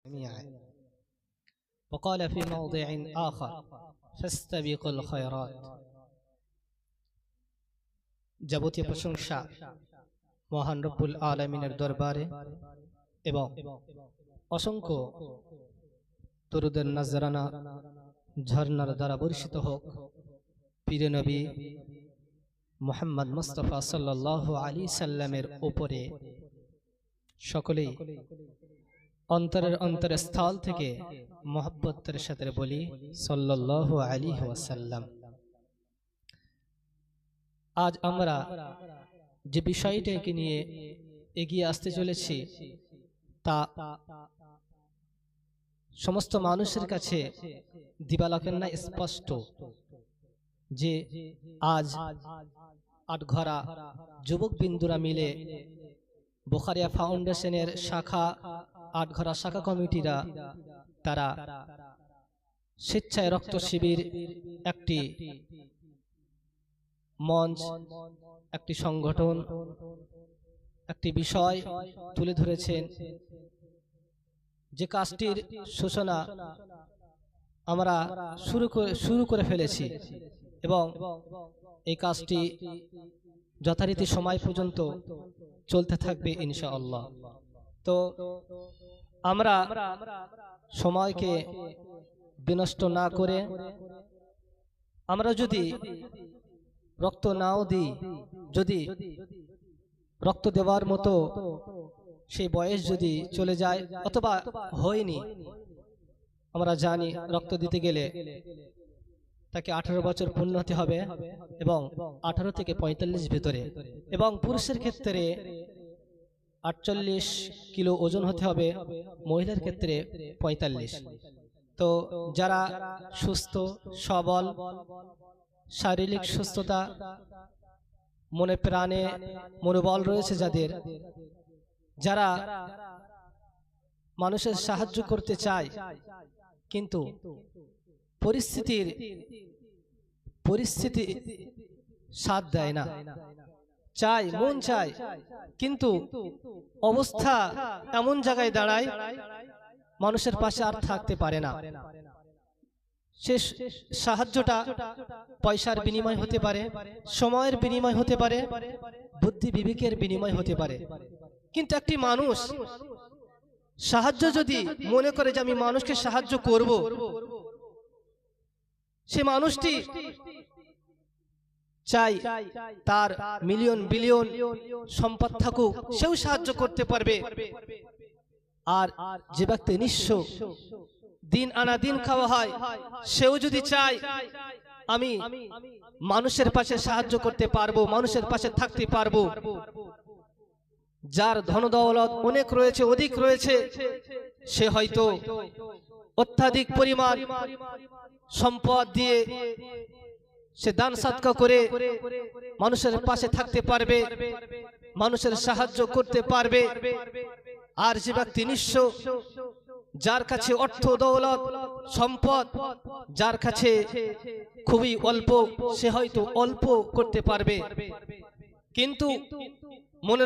جميعا. وقال في موضع آخر فاستبقوا الخيرات. যাবতীয় প্রশংসা মহান রব্বুল আলামিনের দরবারে এবং অসংখ্য দরুদের নজরানা ঝর্ণার দ্বারা বর্ষিত হোক প্রিয় নবী মুহাম্মদ মুস্তাফা সাল্লাল্লাহু আলাইহি সাল্লামের উপরে। সকলেই অন্তরের স্থল থেকে মহব্বতের সাথে বলি সাল্লাল্লাহু আলাইহি ওয়াসাল্লাম। আজ আমরা যে বিষয়টাকে নিয়ে এগিয়ে আসতে চলেছি তা সমস্ত মানুষের কাছে দিবালোকের স্পষ্ট যে আজ আটঘরা যুবক বিন্দুরা মিলে বুখারিয়া ফাউন্ডেশনের আটঘরা শাখা কমিটিরা তারা স্বেচ্ছায় রক্ত শিবির একটি মঞ্চ, একটি সংগঠন, একটি বিষয় তুলে ধরেছেন, যে কাজটির সূচনা আমরা শুরু করে ফেলেছি এবং এই কাজটি যথারীতি সময় পর্যন্ত চলতে থাকবে ইনশাআল্লাহ। তো আমরা সময়কে বিনষ্ট না করে আমরা যদি রক্ত নাও দিই, যদি রক্ত দেওয়ার মতো সেই বয়স যদি চলে যায় অথবা হয়নি, আমরা জানি রক্ত দিতে গেলে তাকে 18 বছর পূর্ণ হতে হবে এবং 18 থেকে 45 ভিতরে, এবং পুরুষের ক্ষেত্রে 48 কিলো ওজন হতে হবে, মহিলার ক্ষেত্রে 45। তো যারা সুস্থ সবল, শারীরিক সুস্থতা, মনে প্রাণে মনোবল রয়েছে, যারা মানুষের সাহায্য করতে চায় কিন্তু পরিস্থিতি সাথ দেয় না, মন চায় কিন্তু অবস্থা এমন জায়গায় দাঁড়ায় মানুষের পাশে আর থাকতে পারে না। সে সাহায্যটা পয়সার বিনিময় হতে পারে, সময়ের বিনিময় হতে পারে, বুদ্ধি বিবেকের বিনিময় হতে পারে, কিন্তু একটি মানুষ সাহায্য যদি মনে করে যে আমি মানুষকে সাহায্য করব, সে মানুষটি চাই তার মিলিয়ন বিলিয়ন সম্পদ থাকুক, সেও সাহায্য করতে পারবে। আর যে ব্যক্তি নিঃস্ব, দিন আনা দিন খাওয়া হয়, সেও যদি চায় আমি মানুষের পাশে সাহায্য করতে পারবো, মানুষের পাশে থাকতে পারবো, যার ধন দৌলত অনেক রয়েছে, অধিক রয়েছে, সে হয়তো অত্যাধিক পরিমাণ সম্পদ দিয়ে সে দান সদকা করে মানুষের পাশে থাকতে পারবে, মানুষের সাহায্য করতে পারবে। আর যে ব্যক্তি নিঃস্ব, যার কাছে অর্থ দৌলত সম্পদ, যার কাছে খুবই অল্প, সে হয়তো অল্প করতে পারবে। কিন্তু মনে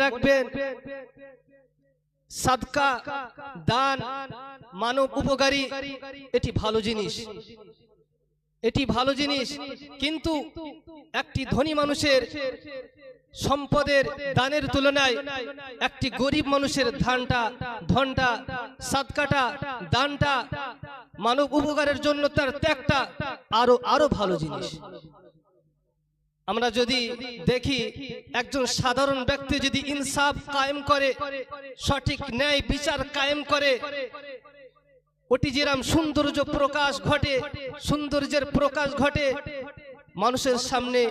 রাখবেন সাদকা, দান, মানব উপকারী, এটি ভালো জিনিস, কিন্তু একটি ধনী মানুষের সম্পদের দানের তুলনায় একটি গরিব মানুষের ধনটা, সাদকাটা, দানটা, মানব উপকারের জন্য তার ত্যাগটা আরো ভালো জিনিস। আমরা যদি দেখি একজন সাধারণ ব্যক্তি যদি ইনসাফ কায়েম করে, সঠিক ন্যায় বিচার কায়েম করে, ওটি যেরকম সৌন্দর্যের প্রকাশ ঘটে মানুষের সামনে,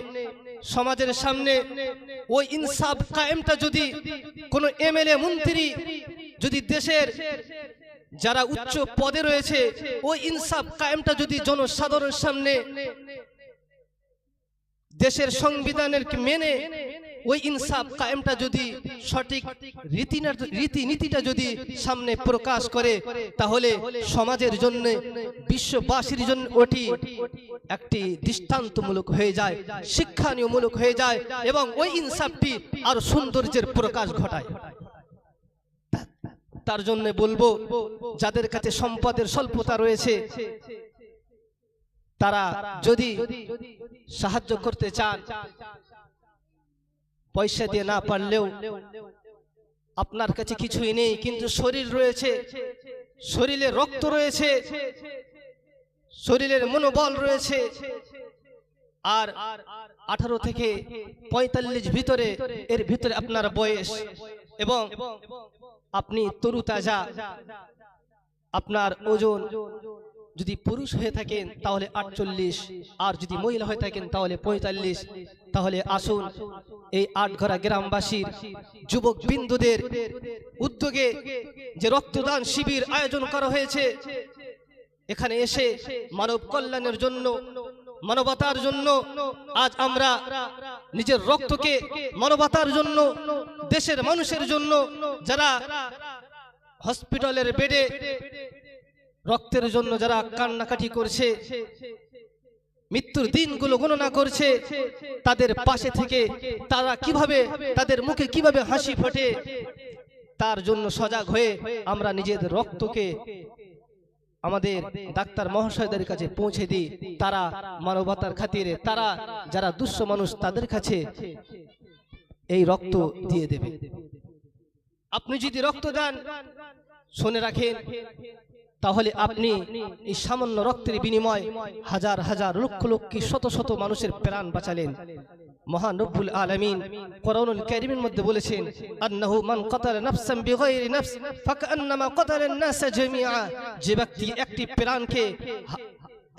সমাজের সামনে, ওই ইনসাফ কায়েমটা যদি কোনো এমএলএ মন্ত্রী, যদি দেশের যারা উচ্চ পদে রয়েছে, ওই ইনসাফ কায়েমটা যদি জনসাধারণের সামনে দেশের সংবিধানের মেনে ওই ইনসাফ কায়েমটা যদি সঠিক রীতিনীতিটা যদি সামনে প্রকাশ করে, তাহলে সমাজের জন্য, বিশ্ববাসীর জন্য ওটি একটি দৃষ্টান্তমূলক হয়ে যায়, শিক্ষানীয়মূলক হয়ে যায় এবং ওই ইনসাফটি আরো সৌন্দর্যের প্রকাশ ঘটায়। তার জন্য বলবো, যাদের কাছে সম্পদের স্বল্পতা রয়েছে তারা যদি সাহায্য করতে চান, পয়সা দিয়ে না পারলেও, আপনার কাছে কিছুই নেই কিন্তু শরীর রয়েছে, শরীরে রক্ত রয়েছে, শরীরের মনোবল রয়েছে, আর 18 থেকে 45 ভিতরে, এর ভিতরে আপনার বয়স, এবং আপনি তরুতাজা, আপনার ওজন যদি পুরুষ হয়ে থাকেন তাহলে 48, আর যদি মহিলা হয়ে থাকেন তাহলে 45, তাহলে আসুন এই আটঘরা গ্রামবাসীর যুবক বিন্দুদের উদ্যোগে যে রক্তদান শিবির আয়োজন করা হয়েছে, এখানে এসে মানব কল্যাণের জন্য, মানবতার জন্য আজ আমরা নিজের রক্তকে মানবতার জন্য, দেশের মানুষের জন্য, যারা হসপিটালের বেডে রক্তের জন্য যারা কান্নাকাটি করছে, মৃত্যুর দিনগুলো গণনা করছে, তাদের পাশে থেকে তারা কিভাবে, তাদের মুখে কিভাবে হাসি ফোটে, তার জন্য সজাগ হয়ে আমরা নিজেদের রক্তকে আমাদের ডাক্তার মহাশয়দের কাছে পৌঁছে দিই। তারা মানবতার খাতিরে, তারা যারা দুঃস্থ মানুষ তাদের কাছে এই রক্ত দিয়ে দেবে। আপনি যদি রক্ত দেন, শুনে রাখেন, তাহলে আপনি এই সামান্য রক্তের বিনিময় হাজার হাজার লক্ষ লক্ষ শত শত মানুষের প্রাণ বাঁচালেন। মহান রব্বুল আলামিন কোরআনুল কারীমের মধ্যে বলেছেন, আন্নাহু মান কাতালা নাফসান বিগাইরি নাফস ফাকান্নামা কাতালান নাস জামিআ, যে ব্যক্তি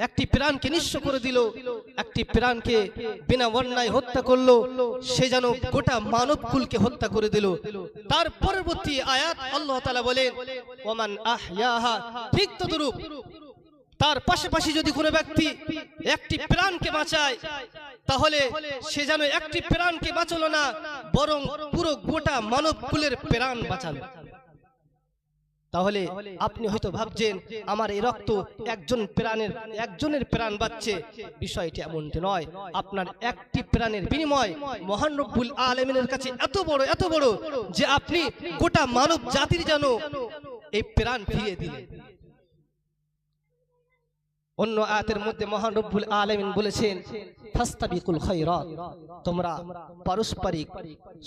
একটি প্রাণকে নিঃস্ব করে দিল, একটি প্রাণকে বিনা অন্যায় হত্যা করলো, সে যেন গোটা মানবকুলকে হত্যা করে দিল। তার পরবর্তী আয়াত আল্লাহ তাআলা বলেন, ওমান আহইয়াহা, ঠিক তদ্রূপ তার পাশাপাশি যদি কোনো ব্যক্তি একটি প্রাণকে বাঁচায়, তাহলে সে যেন একটি প্রাণকে বাঁচালো না, বরং পুরো গোটা মানবকুলের প্রাণ বাঁচালো। তাহলে আপনি হয়তো ভাবছেন আমার এই রক্ত একজনের প্রাণ বাঁচছে, বিষয়টি এমনটি নয়। আপনার একটি প্রাণের বিনিময় মহান রব্বুল আলামিনের কাছে এত বড় যে আপনি গোটা মানব জাতির যেন এই প্রাণ ফিরিয়ে দিলেন। অন্য আয়াতের মধ্যে মহান রব্বুল আলামিন বলেছেন, ফাস্তাবিকুল খায়রাত, তোমরা পারস্পরিক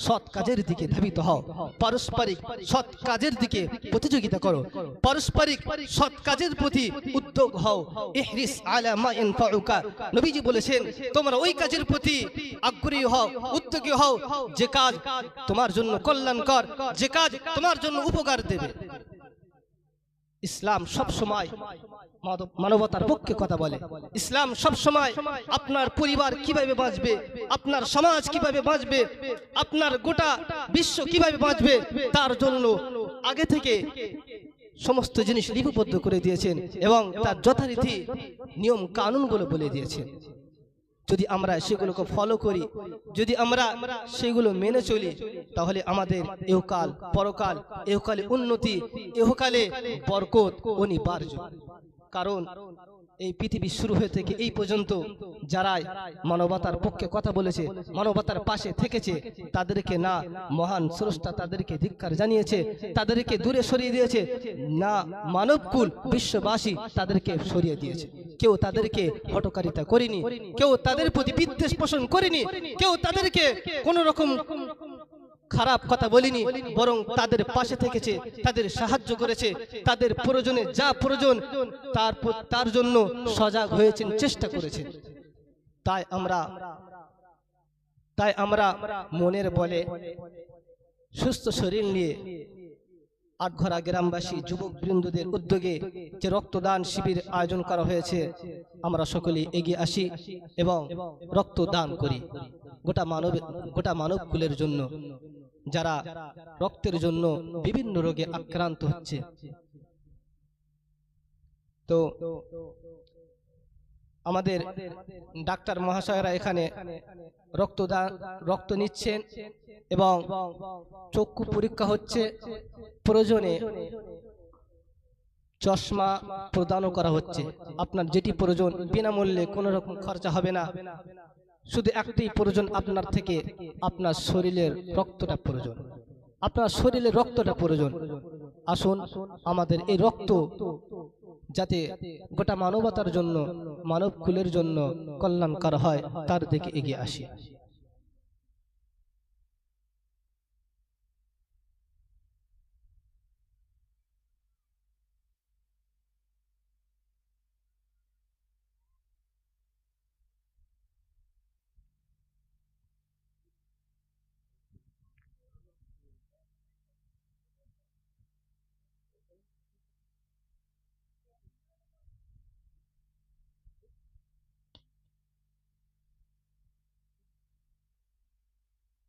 সৎ কাজের দিকে ধাবিত হও, পারস্পরিক সৎ কাজের দিকে প্রতিযোগিতা করো, পারস্পরিক সৎ কাজের প্রতি উদ্যোগ হও। ইহরিস আলা মা ইয়ানফাউকা, নবীজি বলেছেন তোমরা ওই কাজের প্রতি আগ্রহী হও, উদ্যোগী হও যে কাজ তোমার জন্য কল্যাণকর, যে কাজ তোমার জন্য উপকার দেবে। ইসলাম সব সময় মানবতার পক্ষে কথা বলে। ইসলাম সব সময় আপনার পরিবার কিভাবে বাঁচবে, আপনার সমাজ কিভাবে বাঁচবে, আপনার গোটা বিশ্ব কিভাবে বাঁচবে, তার জন্য আগে থেকে সমস্ত জিনিস লিপিবদ্ধ করে দিয়েছেন এবং তার যথারীতি নিয়ম কানুনগুলো বলে দিয়েছেন। যদি আমরা সেগুলোকে ফলো করি, যদি আমরা সেগুলো মেনে চলি, তাহলে আমাদের ইহকাল পরকাল, ইহকালে উন্নতি, ইহকালে বরকত অনিবার্য। কারণ এই পৃথিবী শুরু হয়ে থেকে এই পর্যন্ত যারা মানবতার পক্ষে কথা বলেছে, মানবতার পাশে থেকেছে, তাদেরকে না মহান স্রষ্টা তাদেরকে ধিক্কার জানিয়েছে, তাদেরকে দূরে সরিয়ে দিয়েছে, না মানবকুল বিশ্ববাসী তাদেরকে সরিয়ে দিয়েছে। কেউ তাদেরকে হটকারিতা করেনি, কেউ তাদের প্রতি বিদ্বেষ পোষণ করেনি, কেউ তাদেরকে কোন রকম খারাপ কথা বলিনি, বরং তাদের পাশে থেকেছে, তাদের সাহায্য করেছে, তাদের প্রয়োজনে যা প্রয়োজন তার জন্য সজাগ হয়েছেন, চেষ্টা করেছেন। তাই আমরা মনের বলে সুস্থ শরীর নিয়ে আটঘরা গ্রামবাসী যুবক বৃন্দদের উদ্যোগে যে রক্তদান শিবির আয়োজন করা হয়েছে, আমরা সকলে এগিয়ে আসি এবং রক্তদান করি গোটা মানবকুলের জন্য, যারা রক্তের জন্য বিভিন্ন রোগে আক্রান্ত হচ্ছে। তো আমাদের ডাক্তার মহাশয়রা এখানে রক্ত নিচ্ছেন এবং চক্ষু পরীক্ষা হচ্ছে, প্রয়োজনে চশমা প্রদানও করা হচ্ছে। আপনার যেটি প্রয়োজন বিনামূল্যে কোনো রকম খরচা হবে না। শুধু একটি প্রয়োজন আপনার থেকে, আপনার শরীরের রক্তটা প্রয়োজন, আপনার শরীরের রক্তটা প্রয়োজন। আসুন আমাদের এই রক্ত যাতে গোটা মানবতার জন্য, মানব কুলের জন্য কল্যাণকর হয়, তার দিকে এগিয়ে আসি।